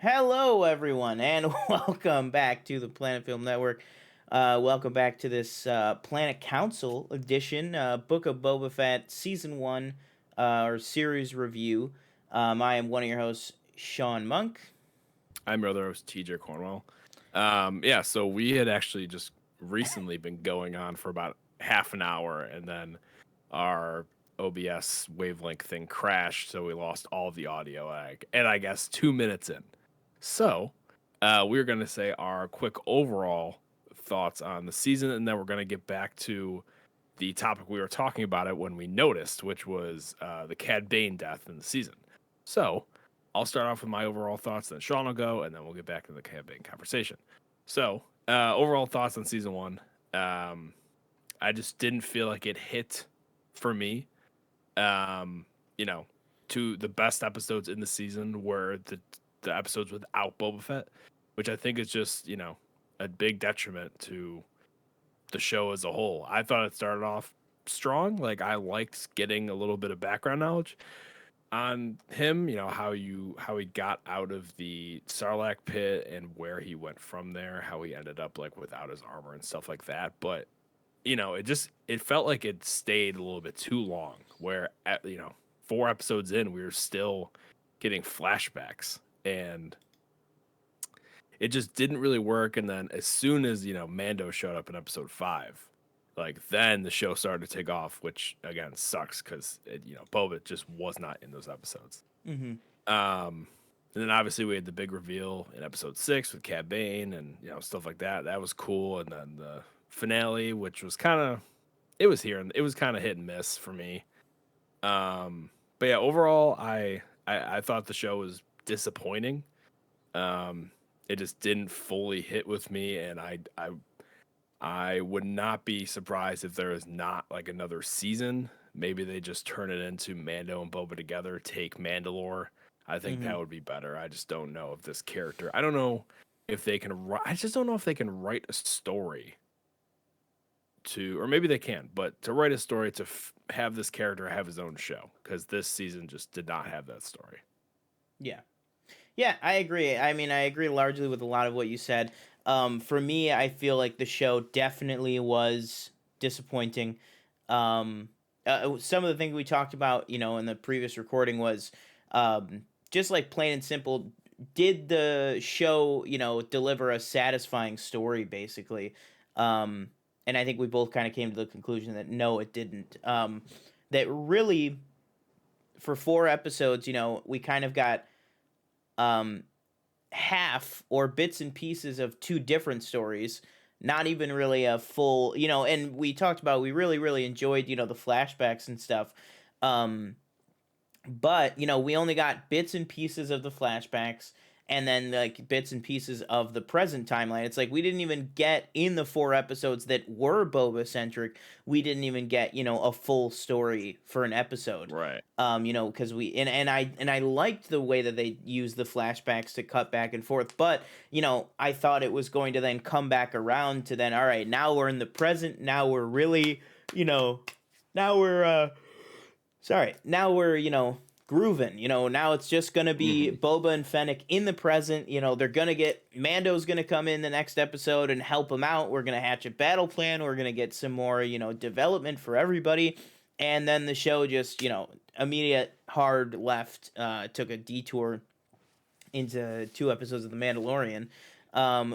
Hello, everyone, and welcome back to the Planet Film Network. Welcome back to this Planet Council edition, Book of Boba Fett Season 1 or series review. I am one of your hosts, Sean Monk. I'm your other host, TJ Cornwell. So we had actually just recently been going on for about half an hour, and then our OBS wavelength thing crashed, so we lost all of the audio, and I guess 2 minutes in. So we're going to say our quick overall thoughts on the season, and then we're going to get back to the topic we were talking about it when we noticed, which was the Cad Bane death in the season. So I'll start off with my overall thoughts, then Sean will go, and then we'll get back to the Cad Bane conversation. So overall thoughts on season one. I just didn't feel like it hit for me. Um, you know, to the best episodes in the season were the episodes without Boba Fett, which I think is just, a big detriment to the show as a whole. I thought it started off strong. Like I liked getting a little bit of background knowledge on him, how he got out of the Sarlacc pit and where he went from there, how he ended up like without his armor and stuff like that. But it felt like it stayed a little bit too long. Where at 4 episodes in, we were still getting flashbacks, and it just didn't really work. And then as soon as Mando showed up in episode 5, like then the show started to take off, which again sucks because Boba just was not in those episodes. Mm-hmm. And then obviously we had the big reveal in episode 6 with Cad Bane and stuff like that. That was cool. And then the finale, which was it was here and it was kind of hit and miss for me. But yeah, overall, I thought the show was disappointing. It just didn't fully hit with me, and I would not be surprised if there is not like another season. Maybe they just turn it into Mando and Boba together, take Mandalore. I think Mm-hmm. that would be better. I just don't know if this character. I don't know if they can. I just don't know if they can write a story or maybe they can, but to write a story to have this character have his own show, because this season just did not have that story. Yeah. Yeah, I agree. I mean, I agree largely with a lot of what you said. For me, I feel like the show definitely was disappointing. Um, some of the things we talked about, in the previous recording was just like plain and simple. Did the show, deliver a satisfying story, basically? Um, and I think we both kind of came to the conclusion that no, it didn't. That really, for 4 episodes, we kind of got um half or bits and pieces of two different stories, not even really a full, and we talked about, we really enjoyed, the flashbacks and stuff. um but we only got bits and pieces of the flashbacks, and then like bits and pieces of the present timeline. It's like we didn't even get, in the 4 episodes that were Boba centric, we didn't even get a full story for an episode. Right. Because I liked the way that they used the flashbacks to cut back and forth, but I thought it was going to then come back around to then, all right, now we're in the present, now we're really, now we're sorry, now we're, grooving. Now it's just gonna be Mm-hmm. Boba and Fennec in the present. They're gonna get, Mando's gonna come in the next episode and help them out. We're gonna hatch a battle plan. We're gonna get some more, development for everybody. And then the show just, immediate hard left, took a detour into 2 episodes of The Mandalorian,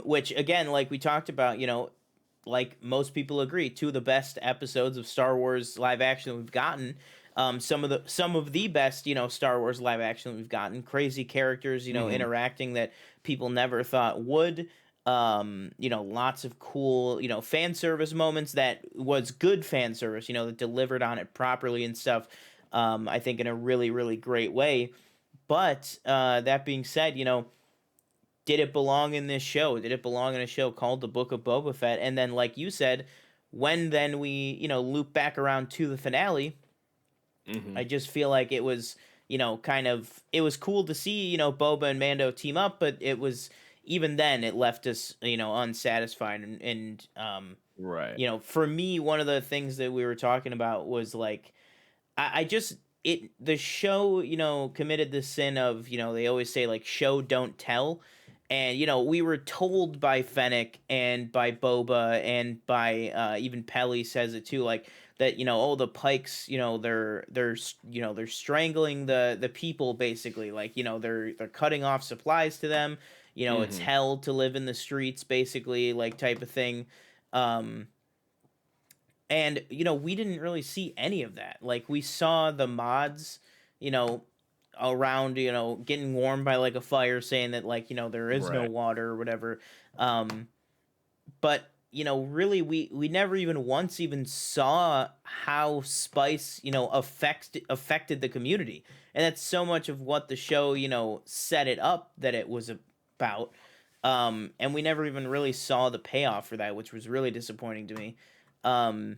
which again, like we talked about, like most people agree, two of the best episodes of Star Wars live action that we've gotten. Some of the best, Star Wars live action that we've gotten. Crazy characters, Mm-hmm. interacting that people never thought would. Lots of cool, fan service moments that was good fan service, that delivered on it properly and stuff. I think in a really great way. But that being said, did it belong in this show? Did it belong in a show called The Book of Boba Fett? And then, like you said, when then we, loop back around to the finale, Mm-hmm. I just feel like it was, kind of, it was cool to see, Boba and Mando team up, but it was, even then, it left us, unsatisfied. Right. For me, one of the things that we were talking about was like, I just the show, committed the sin of, they always say like show don't tell. And we were told by Fennec and by Boba and by even Pelly says it too, like that, oh, the Pikes, they're strangling the people basically, like, they're cutting off supplies to them. It's Hmm. hell to live in the streets basically, like type of thing. Um and we didn't really see any of that. Like we saw the mods, you know around, getting warmed by like a fire, saying that, like, there is no Right. water or whatever. But really, we never even once even saw how spice, affected the community. And that's so much of what the show, set it up that it was about. And we never even really saw the payoff for that, which was really disappointing to me. um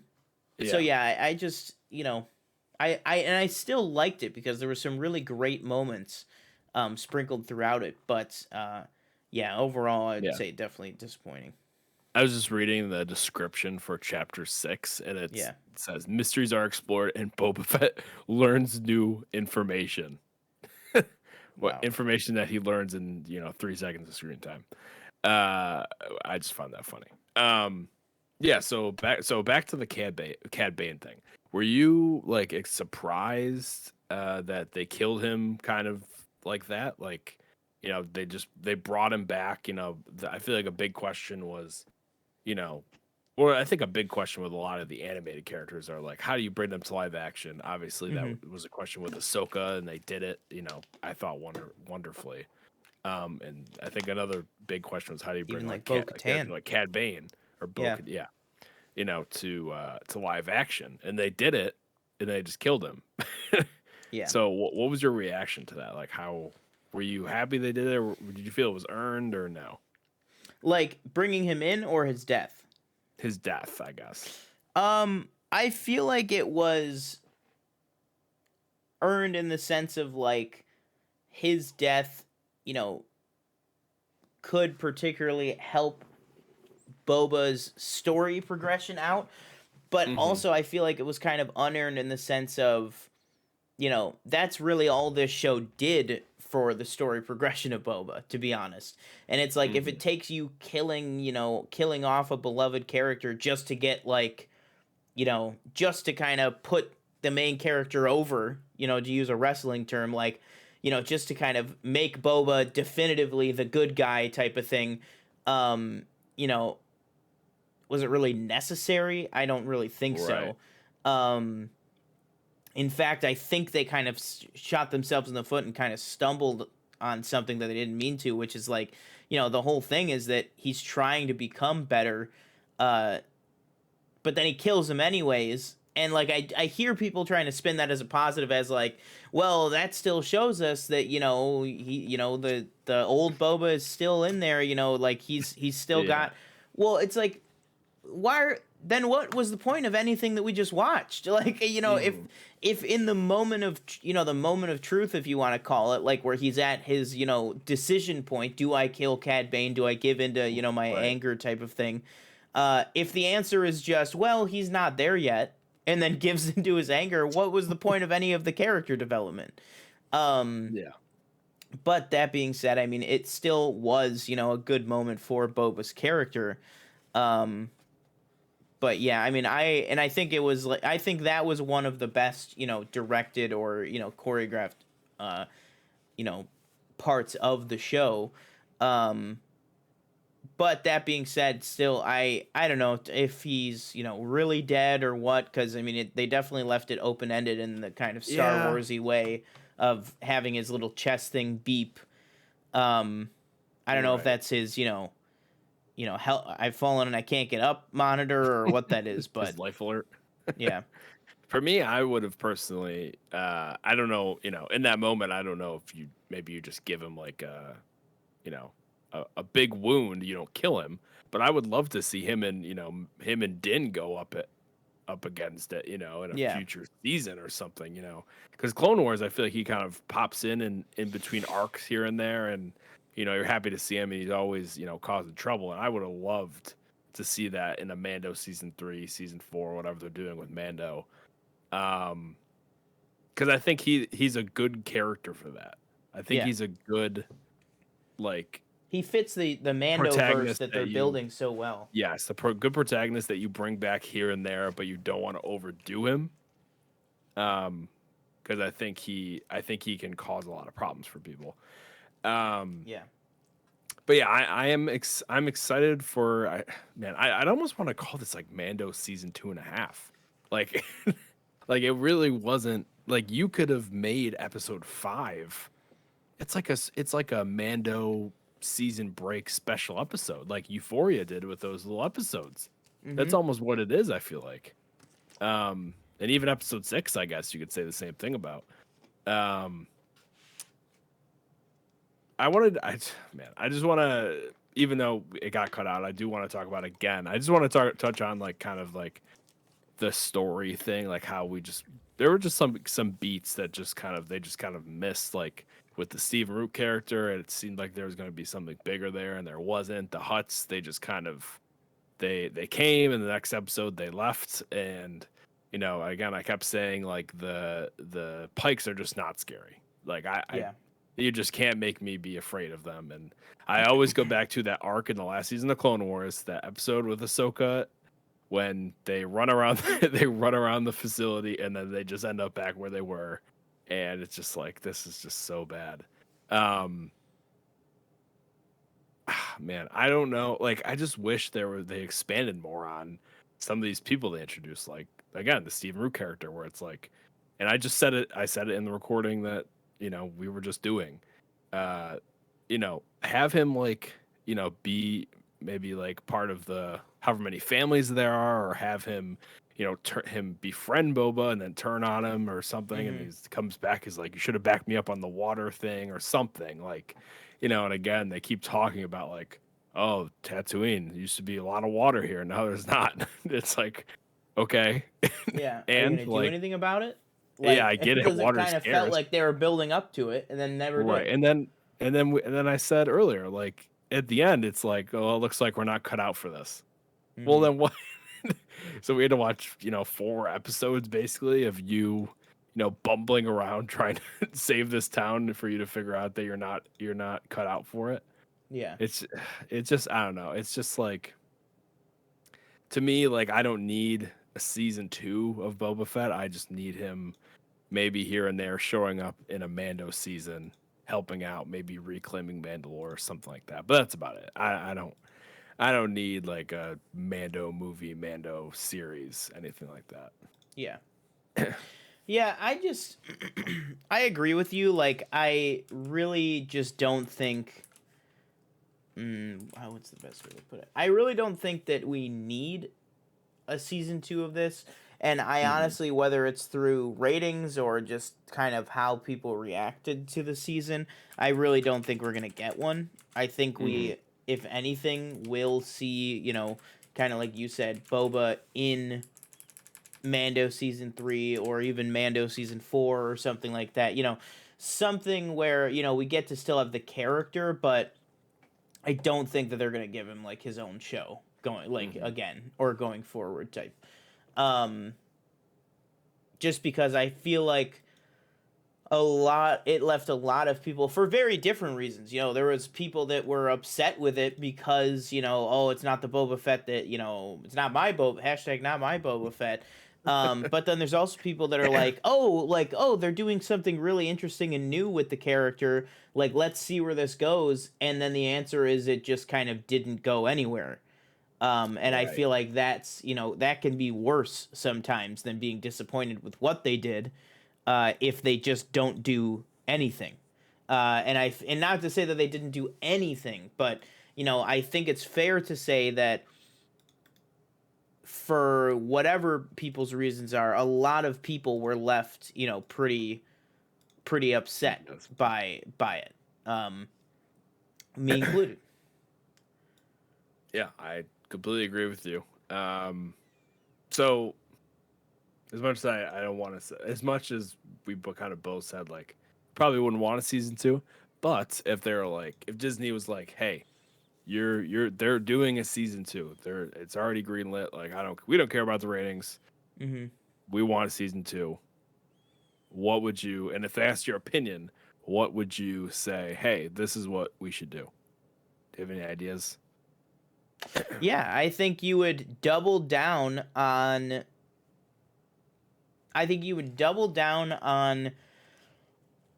so Yeah. yeah, I just, I still liked it because there were some really great moments sprinkled throughout it. But yeah, overall I'd Yeah. say definitely disappointing. I was just reading the description for chapter 6, and Yeah. it says mysteries are explored and Boba Fett learns new information. What Wow. information that he learns in 3 seconds of screen time? Uh, I just found that funny. Yeah. So back to the Cad Bane thing. Were you like surprised that they killed him kind of like that? Like, they brought him back. I feel like a big question was, you know, or I think a big question with a lot of the animated characters are like, how do you bring them to live action? Obviously, that Hmm. was a question with Ahsoka, and they did it. I thought wonderfully. And I think another big question was how do you bring Even like like Bo a character Katan. like Cad Bane or Yeah. Yeah, to live action, and they did it, and they just killed him. Yeah. So what was your reaction to that? Like, how were you happy they did it? Or did you feel it was earned or no? Like bringing him in or his death? His death, I guess. I feel like it was earned in the sense of like his death, you know, could particularly help Boba's story progression out. But Hmm. also I feel like it was kind of unearned in the sense of, that's really all this show did for the story progression of Boba, to be honest. And it's like if it Hmm. takes you killing off a beloved character just to get like, just to kind of put the main character over, to use a wrestling term, like, just to kind of make Boba definitively the good guy type of thing. Um, you know, was it really necessary? I don't really think Right. so. Um, in fact, I think they kind of shot themselves in the foot and kind of stumbled on something that they didn't mean to, which is like, the whole thing is that he's trying to become better, uh, but then he kills him anyways. And like I hear people trying to spin that as a positive, as like, well, that still shows us that, the old Boba is still in there, like he's still Yeah. got. Well, it's like, why then what was the point of anything that we just watched? Like, Hmm. if in the moment of, the moment of truth, if you want to call it, like where he's at his, decision point, do I kill Cad Bane, do I give into, my Right. anger type of thing? If the answer is just, well, he's not there yet, and then gives into his anger, what was the point of any of the character development? um Yeah. but that being said, I mean, it still was, a good moment for Boba's character. um but yeah, I mean, I think it was like, I think that was one of the best, directed or, choreographed, uh, you know, parts of the show. Um, but that being said, still, I don't know if he's, really dead or what, because I mean, they definitely left it open ended in the kind of Star Yeah. Warsy way of having his little chest thing beep. Um, I don't know if Right. that's his, hell, I've fallen and I can't get up monitor or what that is, His but life alert. yeah. For me, I would have personally, I don't know, in that moment, I don't know if you just give him like you know, a big wound, you don't kill him, but I would love to see him and Din go up against it, in a Yeah. future season or something, because Clone Wars, I feel like he kind of pops in between arcs here and there, and you're happy to see him, and he's always causing trouble, and I would have loved to see that in a Mando season 3, season 4, whatever they're doing with Mando. Um, because I think he's a good character for that. I think Yeah. he's a good like He fits the Mando verse protagonist that they're that you building so well. yes, good protagonist that you bring back here and there, but you don't want to overdo him. Because I think he can cause a lot of problems for people. Um, Yeah. but yeah, I'm excited for I'd almost want to call this like Mando season 2.5. Like like it really wasn't like you could have made episode 5. It's like a Mando season break special episode, like Euphoria did with those little episodes. That's Mm-hmm. almost what it is, I feel like. And even episode 6, I guess you could say the same thing about. Um, I just want to, even though it got cut out, I do want to talk about it again. I just want to touch on like kind of like the story thing, like how there were just some beats that they just kind of missed, like with the Stephen Root character, and it seemed like there was going to be something bigger there, and there wasn't. The Huts, they just kind of they came, and the next episode they left, and again, I kept saying like the Pikes are just not scary. Like Yeah. you just can't make me be afraid of them. And I always go back to that arc in the last season of Clone Wars, that episode with Ahsoka when they run around they run around the facility and then they just end up back where they were, and it's just like this is just so bad. Um, Man, I don't know. Like I just wish they expanded more on some of these people they introduced, like again the Stephen Root character, where it's like, and I said it in the recording that we were just doing, uh, have him like be maybe like part of the however many families there are, or have him him befriend Boba and then turn on him or something, and Mm-hmm. he comes back is like, you should have backed me up on the water thing or something, like and again they keep talking about like, oh, Tatooine, there used to be a lot of water here, now there's not. It's like, okay. Yeah. Are you And gonna do like, anything about it? yeah, I Like, get it, because it water's kind of felt scarce, like they were building up to it and then never right? did. And then I said earlier, like at the end it's like, oh, it looks like we're not cut out for this. Well, Mm-hmm. then what? So we had to watch 4 episodes basically of bumbling around trying to save this town for you to figure out that you're not cut out for it. Yeah. It's it's just, I don't know. It's just like, to me, like I don't need a season 2 of Boba Fett. I just need him maybe here and there showing up in a Mando season, helping out, maybe reclaiming Mandalore or something like that. But that's about it. I don't need like a Mando movie, Mando series, anything like that. Yeah. Yeah, I agree with you. Like, I really just don't think. What's the best way to put it? I really don't think that we need a season 2 of this. And I Hmm. honestly, whether it's through ratings or just kind of how people reacted to the season, I really don't think we're going to get one. I think Hmm. we, if anything, will see, kind of like you said, Boba in Mando season 3 or even Mando season 4 or something like that. Something where, we get to still have the character, but I don't think that they're going to give him like his own show going like Hmm. again or going forward type. Um just because I feel like it left a lot of people for very different reasons. There was people that were upset with it because, oh, it's not the Boba Fett that, it's not my Boba hashtag not my Boba Fett. But then there's also people that are like, oh, they're doing something really interesting and new with the character. Like, let's see where this goes. And then the answer is it just kind of didn't go anywhere. And I Right. feel like that can be worse sometimes than being disappointed with what they did, if they just don't do anything. And not to say that they didn't do anything, but I think it's fair to say that for whatever people's reasons are, a lot of people were left, pretty upset Yes. by it, me included. Yeah, I completely agree with you. So as much as I don't want to say, as much as we kind of both said, like, probably wouldn't want a season 2, but if Disney was like, hey, they're doing a season 2, it's already greenlit, like we don't care about the ratings, Mm-hmm. we want a season 2, what would you, and if they asked your opinion, what would you say? Hey, this is what we should do. Do you have any ideas? Yeah, I think you would double down on. I think you would double down on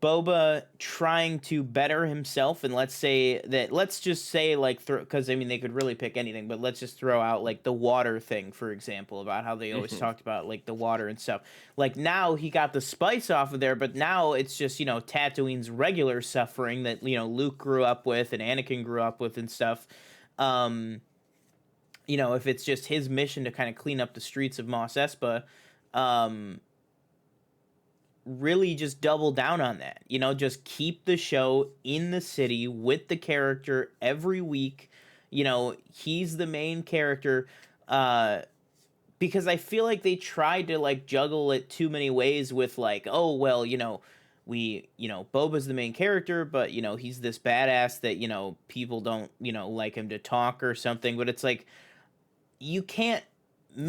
Boba trying to better himself, and let's just say like because I mean they could really pick anything, but let's just throw out like the water thing for example, about how they always Hmm. talked about like the water and stuff. Like now he got the spice off of there, but now it's just Tatooine's regular suffering that Luke grew up with and Anakin grew up with and stuff. Um, if it's just his mission to kind of clean up the streets of Mos Espa, um, really just double down on that. Just keep the show in the city with the character every week. He's the main character. Because I feel like they tried to like juggle it too many ways with like, oh well, Boba's the main character, but he's this badass that people don't like him to talk or something. But it's like you can't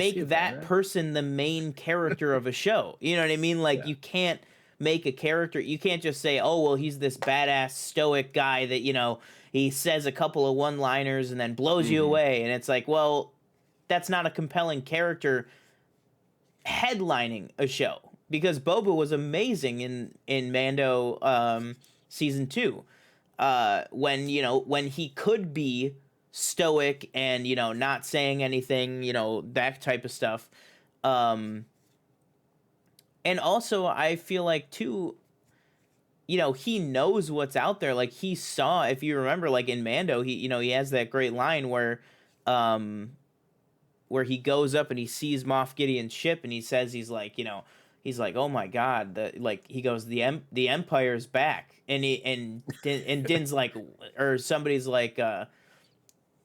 Is he a make that badass? person the main character of a show. You know what I mean? Like Yeah. you can't make a character. You can't just say, "Oh, well, he's this badass stoic guy that, he says a couple of one-liners and then blows you Hmm. away." And it's like, "Well, that's not a compelling character headlining a show." Because Boba was amazing in Mando season 2, when he could be stoic and not saying anything, that type of stuff. um and also I feel like too, he knows what's out there. Like he saw, if you remember, like in Mando, he has that great line um where he goes up and he sees Moff Gideon's ship and he says, he's like, "Oh my god," like he goes, the Empire's back." And Din's like, or somebody's like,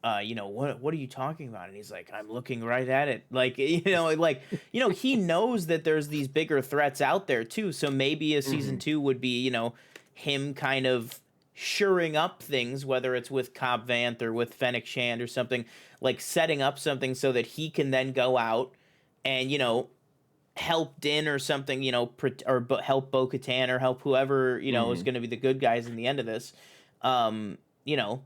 what are you talking about? And he's like, "I'm looking right at it." Like, like, he knows that there's these bigger threats out there too. So maybe a season Hmm. 2 would be, him kind of shoring up things, whether it's with Cobb Vanth or with Fennec Shand or something, like setting up something so that he can then go out and, help Din or something, help Bo Katan or help whoever, is Hmm. going to be the good guys in the end of this. Um, you know,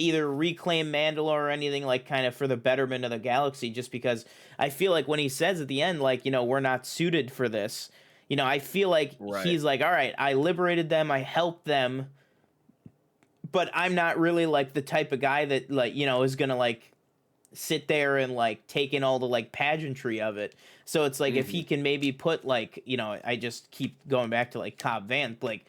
Either reclaim Mandalore or anything, like kind of for the betterment of the galaxy, just because I feel like when he says at the end, like, we're not suited for this, I feel like Right. he's like, all right, I liberated them, I helped them, but I'm not really like the type of guy that, like, is gonna like sit there and like take in all the like pageantry of it. So it's like if he Hmm. can maybe put like, I just keep going back to like Cobb Vanth, like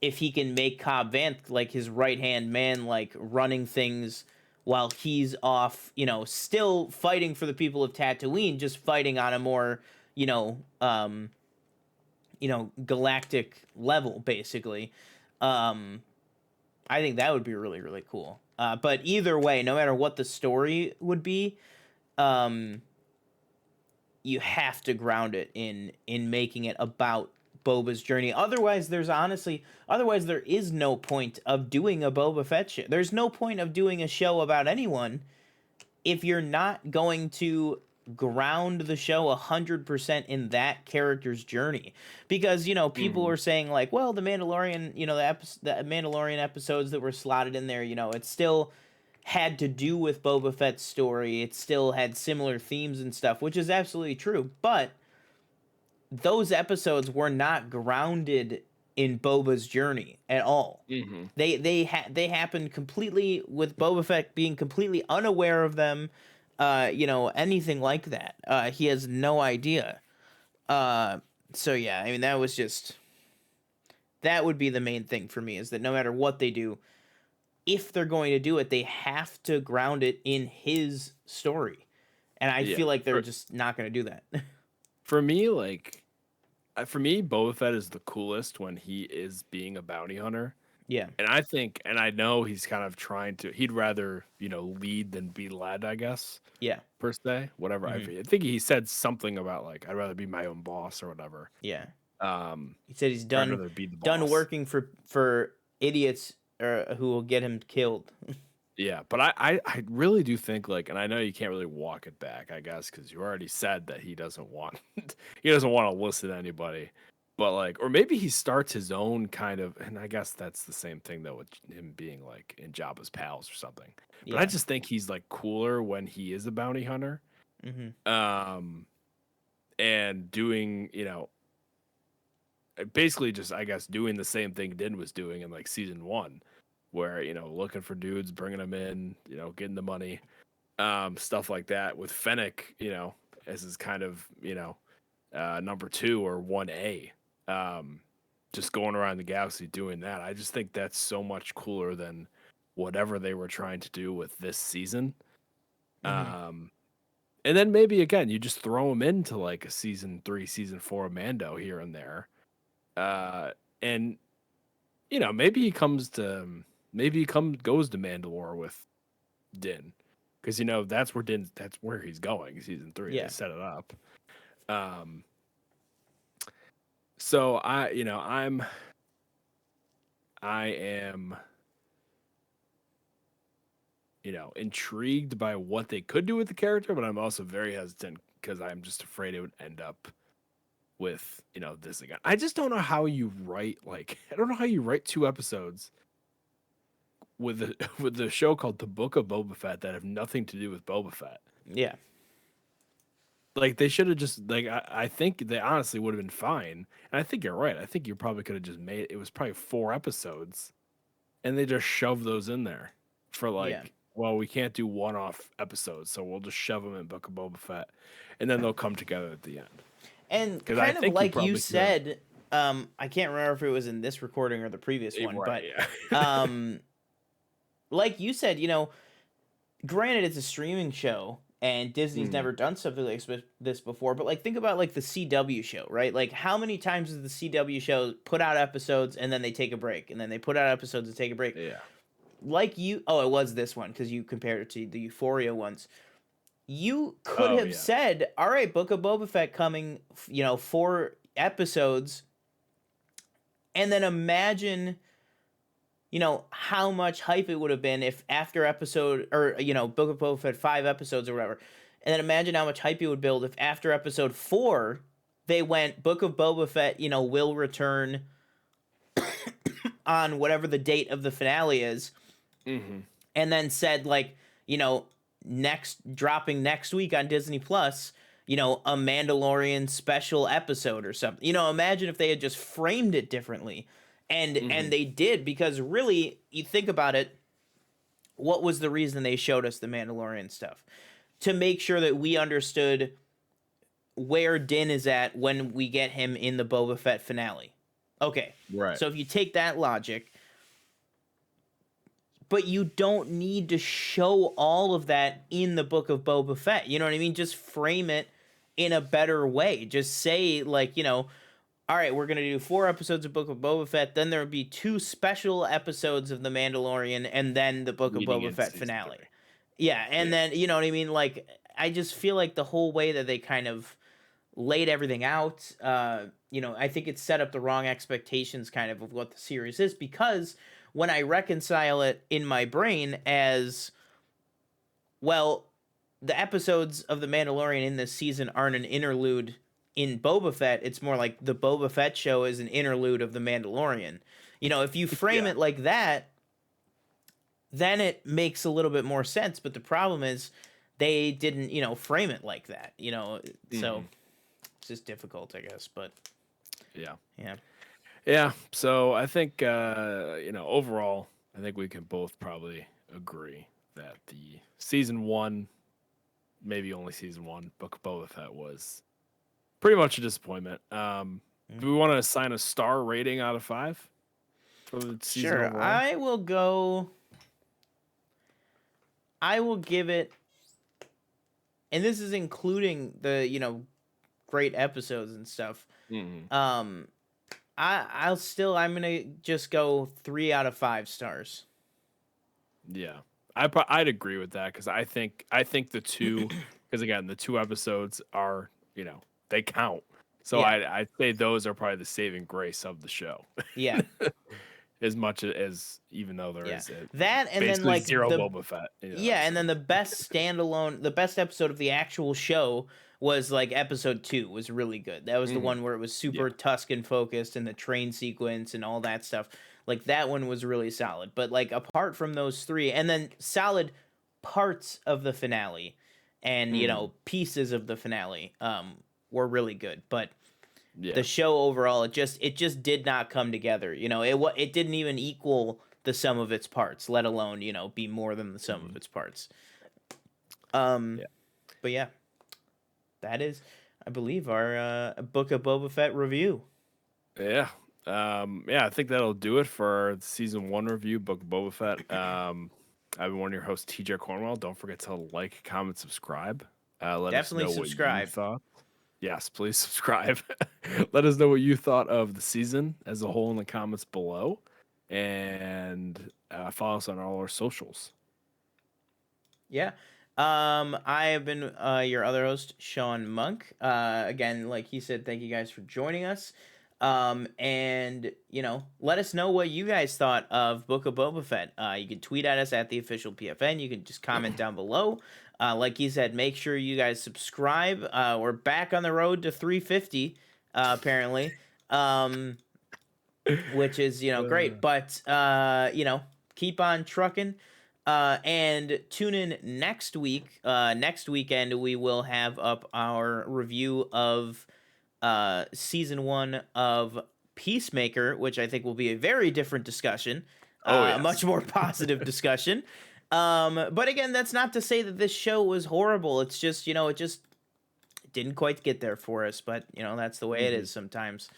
if he can make Cobb Vanth like his right hand man, like running things while he's off, still fighting for the people of Tatooine, just fighting on a more, you know, um, galactic level, basically. Um, I think that would be really, really cool. But either way, no matter what the story would be, um, you have to ground it in making it about Boba's journey. Otherwise there is no point of doing a Boba Fett show. There's no point of doing a show about anyone if you're not going to ground the show 100% in that character's journey. Because people Hmm. were saying like, well, the Mandalorian, the Mandalorian episodes that were slotted in there, it still had to do with Boba Fett's story. It still had similar themes and stuff, which is absolutely true. But those episodes were not grounded in Boba's journey at all. Hmm. They happened completely with Boba Fett being completely unaware of them. Anything like that. He has no idea. Uh, so yeah, I mean that would be the main thing for me, is that no matter what they do, if they're going to do it, they have to ground it in his story. And I Yeah. feel like they're just not going to do that. For me, like, for me, Boba Fett is the coolest when he is being a bounty hunter. Yeah. And I think, and I know he's kind of trying to, he'd rather, lead than be led, I guess, Yeah. per se. Whatever. Hmm. I think he said something about, like, I'd rather be my own boss or whatever. Yeah. Um, He said he's or I'd done rather be the done boss. working for idiots who will get him killed. Yeah. But I really do think, like, and I know you can't really walk it back, I guess, because you already said that he doesn't want, he doesn't want to listen to anybody. But like, or maybe he starts his own kind of, and I guess that's the same thing though with him being like in Jabba's palace or something. But I Yeah. just think he's like cooler when he is a bounty hunter. Mm-hmm. Um, and doing, basically just I guess doing the same thing Din was doing in like season 1, where looking for dudes, bringing them in, getting the money, stuff like that. With Fennec, as his kind of number 2 or 1A, just going around the galaxy doing that. I just think that's so much cooler than whatever they were trying to do with this season. Mm-hmm. And then maybe again, you just throw him into like a season 3, season 4 Mando here and there. And maybe goes to Mandalore with Din, because that's where he's going. Season 3, they Yeah. set it up. So I am intrigued by what they could do with the character, but I'm also very hesitant because I'm just afraid it would end up with this again. I just don't know how you write I don't know how you write 2 episodes with with the show called The Book of Boba Fett that have nothing to do with Boba Fett. Yeah. Like they should have just I think they honestly would have been fine. And I think you're right. I think you probably could have just made it was probably 4 episodes and they just shoved those in there for Yeah. well, we can't do one-off episodes, so we'll just shove them in Book of Boba Fett, and then they'll come together at the end. And Because I kind of think you like you probably could have. said, I can't remember if it was in this recording or the previous one, Right, but yeah. like you said, granted it's a streaming show and Disney's Mhm. never done something like this before, but like think about like the CW show, right? Like how many times does the CW show put out episodes and then they take a break and then they put out episodes and take a break? Yeah. Like it was this one because you compared it to the Euphoria ones. You could Oh, have yeah. said, "All right, Book of Boba Fett coming, 4 episodes," and then imagine, how much hype it would have been if after episode or Book of Boba Fett 5 episodes or whatever, and then imagine how much hype you would build if after episode 4 they went Book of Boba Fett, will return on whatever the date of the finale is, Mhm. and then said like dropping next week on Disney Plus, a Mandalorian special episode or something. Imagine if they had just framed it differently. And Mhm. they did, because really you think about it, what was the reason they showed us the Mandalorian stuff? To make sure that we understood where Din is at when we get him in the Boba Fett finale. Okay. Right. So if you take that logic, but you don't need to show all of that in the Book of Boba Fett. You know what I mean? Just frame it in a better way. Just say like, all right, we're gonna do 4 episodes of Book of Boba Fett, then there would be 2 special episodes of The Mandalorian, and then the Book of Leading Boba into Fett season 3. finale. Yeah, and Yeah. then you know what I mean? Like I just feel like the whole way that they kind of laid everything out, I think it set up the wrong expectations kind of what the series is, because when I reconcile it in my brain as, well, the episodes of The Mandalorian in this season aren't an interlude in Boba Fett. It's more like the Boba Fett show is an interlude of The Mandalorian. If you frame Yeah. it like that, then it makes a little bit more sense. But the problem is they didn't, frame it like that, so Mhm. it's just difficult, I guess. But Yeah. yeah. Yeah. So I think overall, I think we can both probably agree that the season 1, maybe only season 1, Book of Boba Fett was pretty much a disappointment. Mm. Do we want to assign a star rating out of 5 for the season Sure, overall? I will give it, and this is including the, great episodes and stuff. Mhm. Um I'm gonna just go 3 out of 5 stars. Yeah, I'd agree with that because I think the 2, because again the 2 episodes are they count. So Yeah. I'd say those are probably the saving grace of the show. Yeah. as much as even though there Yeah. is That and then basically like zero the Boba Fett in an yeah, and then episode. the best standalone, the best episode of the actual show was like episode 2 was really good. That was the Hmm. one where it was Yeah. super Tuscan focused and the train sequence and all that stuff. Like that one was really solid. But like apart from those 3 and then solid parts of the finale and Hmm. pieces of the finale were really good. But the Yeah. show overall it just did not come together. It didn't even equal the sum of its parts, let alone be more than the sum of Hmm. its parts. um Yeah. but yeah, that is, I believe, our Book of Boba Fett review. Yeah. Yeah, I think that'll do it for our season 1 review, Book of Boba Fett. I've been one of your hosts, TJ Cornwell. Don't forget to like, comment, subscribe. Let us Definitely know what you subscribe. thought. Yes, please subscribe. Let us know what you thought of the season as a whole in the comments below. And follow us on all our socials. Yeah. I have been your other host, Sean Monk. Again, like he said, thank you guys for joining us. And let us know what you guys thought of Book of Boba Fett. You can tweet at us at the official PFN. You can just comment down below. Like he said, make sure you guys subscribe. We're back on the road to 350, apparently. Which is great, but keep on trucking. And tune in next week. Next weekend we will have up our review of season 1 of Peacemaker, which I think will be a very different discussion, Oh, a much yes. more positive discussion. But again, that's not to say that this show was horrible. It's just it just didn't quite get there for us, but that's the way it Hmm. is sometimes.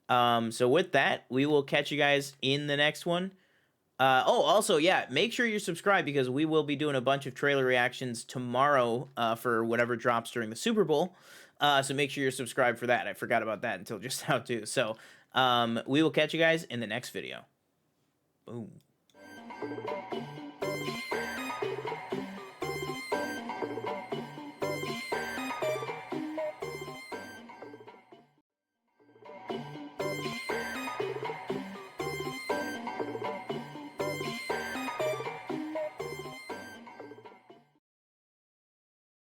So with that, we will catch you guys in the next one. Also, yeah, make sure you're subscribed because we will be doing a bunch of trailer reactions tomorrow for whatever drops during the Super Bowl. So make sure you're subscribed for that. I forgot about that until just now too. So we will catch you guys in the next video. Boom.